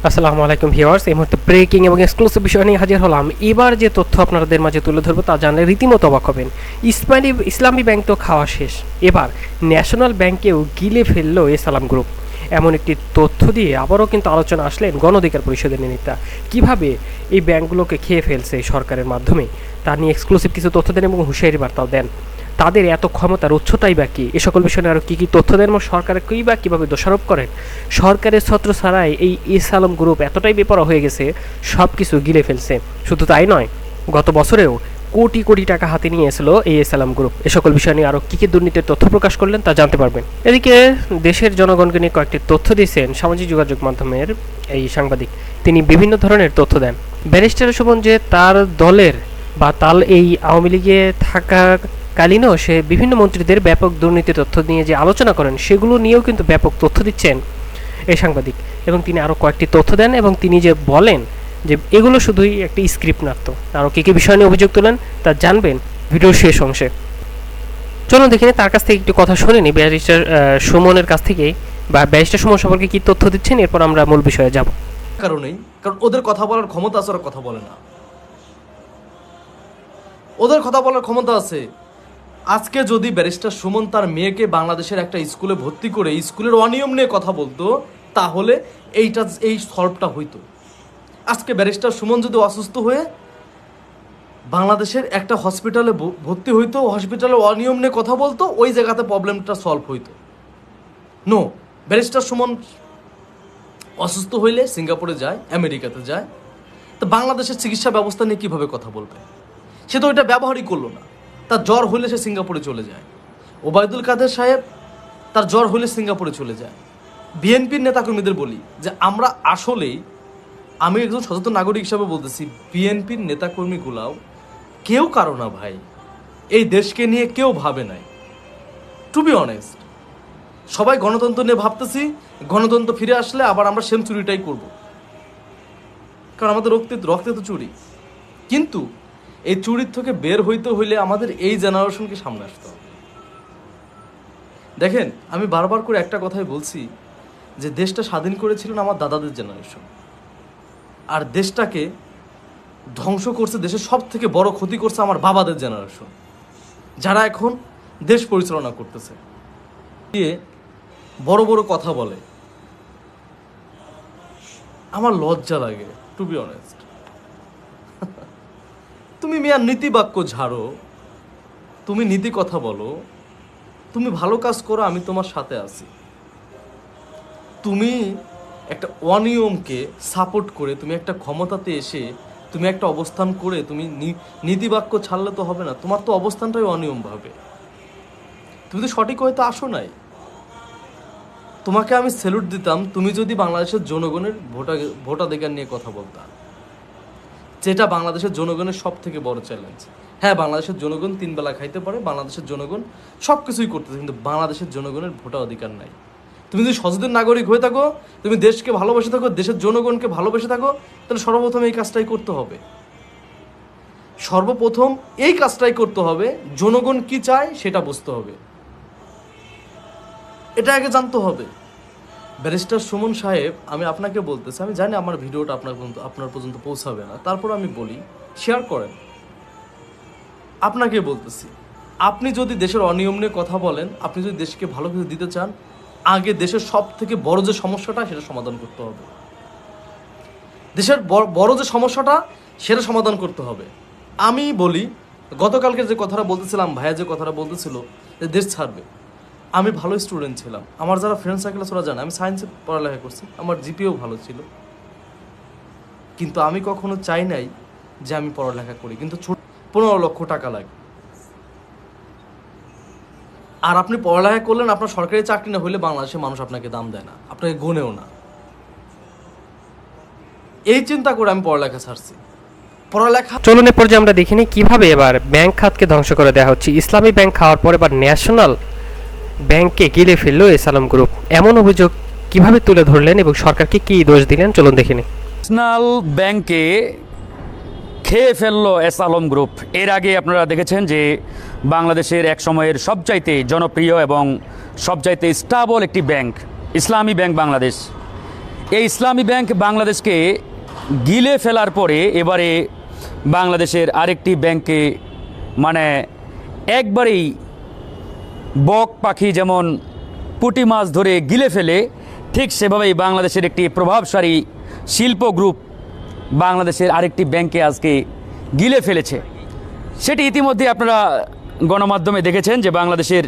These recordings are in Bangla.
আসসালামু আলাইকুম ভিউয়ার্স, এই মুহূর্তে ব্রেকিং এবং এক্সক্লুসিভ বিষয় নিয়ে হাজির হলাম। এবার যে তথ্য আপনাদের মাঝে তুলে ধরবো তা জানলে রীতিমতো অবাক হবেন। ইসলামী ব্যাংক তো খাওয়া শেষ, এবার ন্যাশনাল ব্যাংকেও গিলে ফেললো এসালাম গ্রুপ। এমন একটি তথ্য দিয়ে আবারও কিন্তু আলোচনা আসলেন গণ অধিকার পরিষদের নেতা। কীভাবে এই ব্যাংকগুলোকে খেয়ে ফেলছে এই সরকারের মাধ্যমে তা নিয়ে এক্সক্লুসিভ কিছু তথ্য দেন এবং হুঁশিয়ারি বার্তাও দেন। তাদের এত ক্ষমতার উৎসটাই বা কী, এ সকল বিষয়ে আরও কী কী তথ্য দেন এবং সরকারের কী বা কীভাবে দোষারোপ করেন। সরকারের ছত্র ছাড়াই এই এসালাম গ্রুপ এতটাই বেপরোয়া হয়ে গেছে, সব কিছু গিলে ফেলছে। শুধু তাই নয়, গত বছরেও কোটি কোটি টাকা হাতে নিয়ে এসেছিল এই এসালাম গ্রুপ। এ সকল বিষয় নিয়ে আরও কী কী দুর্নীতির তথ্য প্রকাশ করলেন তা জানতে পারবেন। এদিকে দেশের জনগণকে নিয়ে কয়েকটি তথ্য দিয়েছেন সামাজিক যোগাযোগ মাধ্যমের এই সাংবাদিক। তিনি বিভিন্ন ধরনের তথ্য দেন। ব্যারিস্টার শোভন যে তার দলের বা তাল এই আওয়ামী লীগে থাকাকালীনও সে বিভিন্ন মন্ত্রীদের ব্যাপক দুর্নীতি তথ্য নিয়ে যে আলোচনা করেন, সেগুলো নিয়েও কিন্তু ব্যাপক তথ্য দিচ্ছেন এই সাংবাদিক। এবং তিনি আরও কয়েকটি তথ্য দেন এবং তিনি যে বলেন যে এগুলো শুধুই একটি স্ক্রিপ্ট নাট্য। আরও কী কী বিষয় নিয়ে অভিযোগ তোলেন তা জানবেন ভিডিওর শেষ অংশে। চলুন দেখে নিই তার কাছ থেকে একটু কথা শুনে নিই, ব্যারিস্টার সুমনের কাছ থেকেই, বা ব্যারিস্টার সুমন সম্পর্কে কী তথ্য দিচ্ছেন, এরপর আমরা মূল বিষয়ে যাব। কারণ ওদের কথা বলার ক্ষমতা আছে, ওরা কথা বলে না। ওদের কথা বলার ক্ষমতা আছে। আজকে যদি ব্যারিস্টার সুমন তার মেয়েকে বাংলাদেশের একটা স্কুলে ভর্তি করে স্কুলের অনিয়ম নিয়ে কথা বলতো, তাহলে এই সলভটা হইতো। আজকে ব্যারিস্টার সুমন যদি অসুস্থ হয়ে বাংলাদেশের একটা হসপিটালে ভর্তি হইতো, হসপিটালে অনিয়ম নিয়ে কথা বলতো, ওই জায়গাতে প্রবলেমটা সলভ হইতো। নো, ব্যারিস্টার সুমন অসুস্থ হইলে সিঙ্গাপুরে যায়, আমেরিকাতে যায়, তো বাংলাদেশের চিকিৎসা ব্যবস্থা নিয়ে কীভাবে কথা বলবে? সে তো এটা ব্যবহারই করলো না। তার জ্বর হলে সে সিঙ্গাপুরে চলে যায়। ওবায়দুল কাদের সাহেব তার জ্বর হলে সিঙ্গাপুরে চলে যায়। বিএনপির নেতাকর্মীদের বলি যে আমরা আসলেই, আমি একজন সচেতন নাগরিক হিসাবে বলতেছি, বিএনপির নেতাকর্মীগুলাও কেউ কারো না ভাই, এই দেশকে নিয়ে কেউ ভাবে নাই। টু বি অনেস্ট, সবাই গণতন্ত্র নিয়ে ভাবতেছি, গণতন্ত্র ফিরে আসলে আবার আমরা সেম চুরিটাই করব, কারণ আমাদের রক্তে তো চুরি। কিন্তু এই চুরির থেকে বের হইতে হইলে আমাদের এই জেনারেশনকে সামনে আসতে হবে। দেখেন, আমি বারবার করে একটা কথাই বলছি যে দেশটা স্বাধীন করেছিলেন আমার দাদাদের জেনারেশন, আর দেশটাকে ধ্বংস করছে, দেশের সব থেকে বড় ক্ষতি করছে আমার বাবাদের জেনারেশন, যারা এখন দেশ পরিচালনা করতেছে। দিয়ে বড় বড় কথা বলে, আমার লজ্জা লাগে, টু বি অনেস্ট। তুমি মিয়ার নীতি বাক্য ঝাড়ো, তুমি নীতি কথা বলো, তুমি ভালো কাজ করো, আমি তোমার সাথে আছি। তুমি একটা অনিয়মকে সাপোর্ট করে, তুমি একটা ক্ষমতাতে এসে তুমি একটা অবস্থান করে তুমি নীতি বাক্য ছাড়লে তো হবে না। তোমার তো অবস্থানটাই অনিয়ম ভাবে, তুমি তো সঠিক হয়তো আসো নাই। তোমাকে আমি স্যালুট দিতাম তুমি যদি বাংলাদেশের জনগণের ভোটাধিকার নিয়ে কথা বলতাম, যেটা বাংলাদেশের জনগণের সব থেকে বড় চ্যালেঞ্জ। হ্যাঁ, বাংলাদেশের জনগণ 3 বেলা খাইতে পারে, বাংলাদেশের জনগণ সব কিছুই করতেছে, কিন্তু বাংলাদেশের জনগণের ভোটাধিকার নাই। তুমি যদি সচেতন নাগরিক হয়ে থাকো, তুমি দেশকে ভালোবেসে থাকো, দেশের জনগণকে ভালোবেসে থাকো, তাহলে সর্বপ্রথম এই কাজটাই করতে হবে। সর্বপ্রথম এই কাজটাই করতে হবে, জনগণ কি চায় সেটা বুঝতে হবে, এটা আগে জানতে হবে। ব্যারিস্টার সুমন সাহেব, আমি আপনাকে বলতেছি, আমি জানি আমার ভিডিওটা আপনার পর্যন্ত পৌঁছাবে না, তারপর আমি বলি, শেয়ার করেন। আপনাকে বলতেছি, আপনি যদি দেশের অনিয়ম নিয়ে কথা বলেন, আপনি যদি দেশকে ভালো কিছু দিতে চান, আগে দেশের সব থেকে বড় যে সমস্যাটা সেটা সমাধান করতে হবে। দেশের বড় যে সমস্যাটা সেটা সমাধান করতে হবে। আমি বলি, গতকালকে যে কথাটা বলতেছিলাম, ভাইয়া যে কথাটা বলতেছিল যে দেশ ছাড়বে, আমি ভালো স্টুডেন্ট ছিলাম, আমার যারা ফ্রেন্ড সার্কেল আছে ওরা জানে আমি সায়েন্সে পড়ালেখা করছি, আমার জিপিও ভালো ছিল, কিন্তু আমি কখনো চাই নাই যে আমি পড়ালেখা করি, কিন্তু 15 লক্ষ টাকা লাগে। আর আপনি পড়ালেখা করলেন, আপনার সরকারি চাকরি না হলে বাংলাদেশের মানুষ আপনাকে দাম দেয় না, আপনাকে গুনেও না। এই চিন্তা করে আমি পড়ালেখা ছাড়ছি। চলুন এ পর্যায়ে আমরা দেখিনি কিভাবে এবার ব্যাংক খাতকে ধ্বংস করে দেওয়া হচ্ছে। ইসলামী ব্যাংক খাওয়ার পর এবার ন্যাশনাল ব্যাংককে গিলে ফেললো এসালাম গ্রুপ। এমন অভিযোগ কিভাবে তুলে ধরলেন এবং সরকারকে কি দোষ দিলেন, চলুন দেখিনি। ন্যাশনাল ব্যাংকে খেয়ে ফেললো এসালাম গ্রুপ। এর আগে আপনারা দেখেছেন যে বাংলাদেশের এক সময়ের সবচাইতে জনপ্রিয় এবং সবচাইতে স্টেবল একটি ব্যাংক ইসলামী ব্যাংক বাংলাদেশ, এই ইসলামী ব্যাংক বাংলাদেশকে গিলে ফেলার পরে এবারে বাংলাদেশের আরেকটি ব্যাংকে মানে একবারেই বক পাখি যেমন পুঁটি মাছ ধরে গিলে ফেলে, ঠিক সেভাবেই বাংলাদেশের একটি প্রভাবশালী শিল্প গ্রুপ বাংলাদেশের আরেকটি ব্যাংকে আজকে গিলে ফেলেছে। সেটি ইতিমধ্যে আপনারা গণমাধ্যমে দেখেছেন যে বাংলাদেশের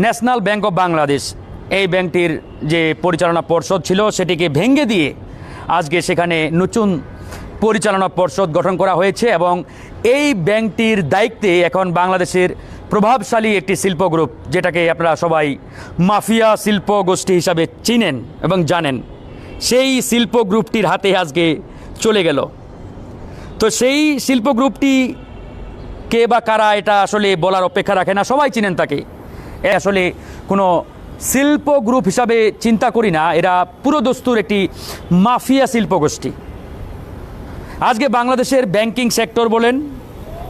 ন্যাশনাল ব্যাংক অফ বাংলাদেশ, এই ব্যাংকটির যে পরিচালনা পর্ষদ ছিল সেটিকে ভেঙে দিয়ে আজকে সেখানে নতুন পরিচালনা পর্ষদ গঠন করা হয়েছে এবং এই ব্যাংকটির দায়িত্বে এখন বাংলাদেশের প্রভাবশালী একটি শিল্প গ্রুপ, যেটাকে আপনারা সবাই মাফিয়া শিল্প গোষ্ঠী হিসাবে চিনেন এবং জানেন, সেই শিল্প গ্রুপটির হাতে আজকে চলে গেল। তো সেই শিল্প গ্রুপটি কে বা কারা এটা আসলে বলার অপেক্ষা রাখে না, সবাই চিনেন তাকে। এ আসলে কোনো শিল্প গ্রুপ হিসাবে চিন্তা করি না, এরা পুরো দস্তুর একটি মাফিয়া শিল্প গোষ্ঠী। আজকে বাংলাদেশের ব্যাংকিং সেক্টর বলেন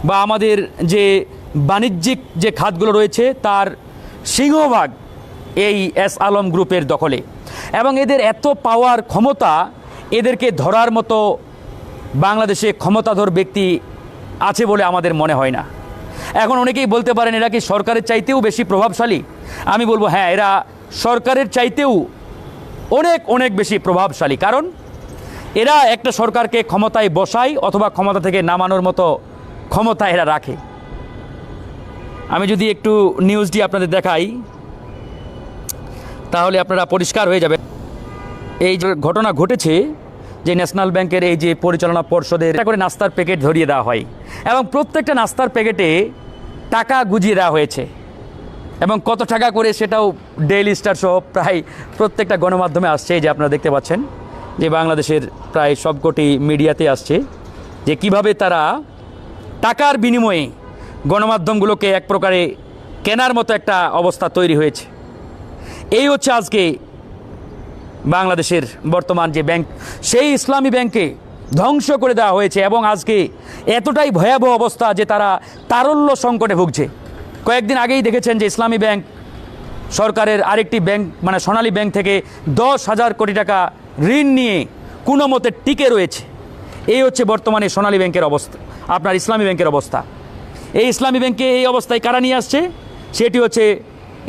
বা আমাদের যে বাণিজ্যিক যে খাতগুলো রয়েছে তার সিংহভাগ এই এস আলম গ্রুপের দখলে, এবং এদের এত পাওয়ার ক্ষমতা, এদেরকে ধরার মতো বাংলাদেশে ক্ষমতাধর ব্যক্তি আছে বলে আমাদের মনে হয় না। এখন অনেকেই বলতে পারেন এরা কি সরকারের চাইতেও বেশি প্রভাবশালী? আমি বলবো হ্যাঁ, এরা সরকারের চাইতেও অনেক অনেক বেশি প্রভাবশালী, কারণ এরা একটা সরকারকে ক্ষমতায় বসায় অথবা ক্ষমতা থেকে নামানোর মতো ক্ষমতা এরা রাখে। আমি যদি একটু নিউজটি আপনাদের দেখাই তাহলে আপনারা পরিষ্কার হয়ে যাবে। এই যে ঘটনা ঘটেছে যে ন্যাশনাল ব্যাংকের এই যে পরিচালনা পর্ষদের একটা করে নাস্তার প্যাকেট ধরিয়ে দেওয়া হয় এবং প্রত্যেকটা নাস্তার প্যাকেটে টাকা গুজিয়ে দেওয়া হয়েছে এবং কত টাকা করে সেটাও ডেইলি স্টার সহ প্রায় প্রত্যেকটা গণমাধ্যমে আসছে। এই যে আপনারা দেখতে পাচ্ছেন যে বাংলাদেশের প্রায় সবকটি মিডিয়াতে আসছে যে কিভাবে তারা টাকার বিনিময়ে গণমাধ্যমগুলোকে এক প্রকারে কেনার মতো একটা অবস্থা তৈরি হয়েছে। এই হচ্ছে আজকে বাংলাদেশের বর্তমান যে ব্যাংক, সেই ইসলামী ব্যাংকে ধ্বংস করে দেওয়া হয়েছে এবং আজকে এতটাই ভয়াবহ অবস্থা যে তারা তারল্য সংকটে ভুগছে। কয়েকদিন আগেই দেখেছেন যে ইসলামী ব্যাংক সরকারের আরেকটি ব্যাংক মানে সোনালী ব্যাংক থেকে 10,000 কোটি টাকা ঋণ নিয়ে কোনো মতে টিকে রয়েছে। এই হচ্ছে বর্তমানে সোনালী ব্যাংকের অবস্থা, আপনার ইসলামী ব্যাংকের অবস্থা। এই ইসলামী ব্যাংকে এই অবস্থায় কারা নিয়ে আসছে? সেটি হচ্ছে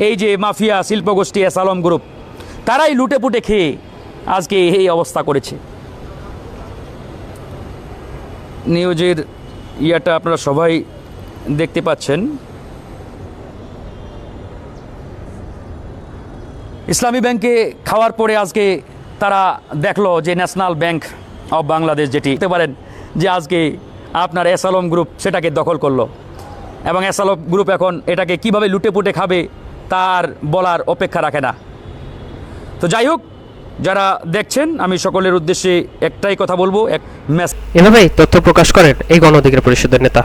এই যে মাফিয়া শিল্পগোষ্ঠী এস আলম গ্রুপ, তারাই লুটে পুটে খেয়ে আজকে এই অবস্থা করেছে। নিউজের ইয়াটা আপনারা সবাই দেখতে পাচ্ছেন। ইসলামী ব্যাংকে খাওয়ার পরে আজকে তারা দেখলো যে ন্যাশনাল ব্যাংক অফ বাংলাদেশ, যেটি দেখতে পারেন যে আজকে আপনার এস আলম গ্রুপ সেটাকে দখল করলো এবং এস আলম গ্রুপ এখন এটাকে কিভাবে লুটে পুটে খাবে তার বলার অপেক্ষা রাখে না। তো যাই হোক, যারা দেখছেন আমি সকলের উদ্দেশ্যে একটাই কথা বলবো, এক এভাবেই তথ্য প্রকাশ করেন এই গণ অধিকার পরিষদের নেতা।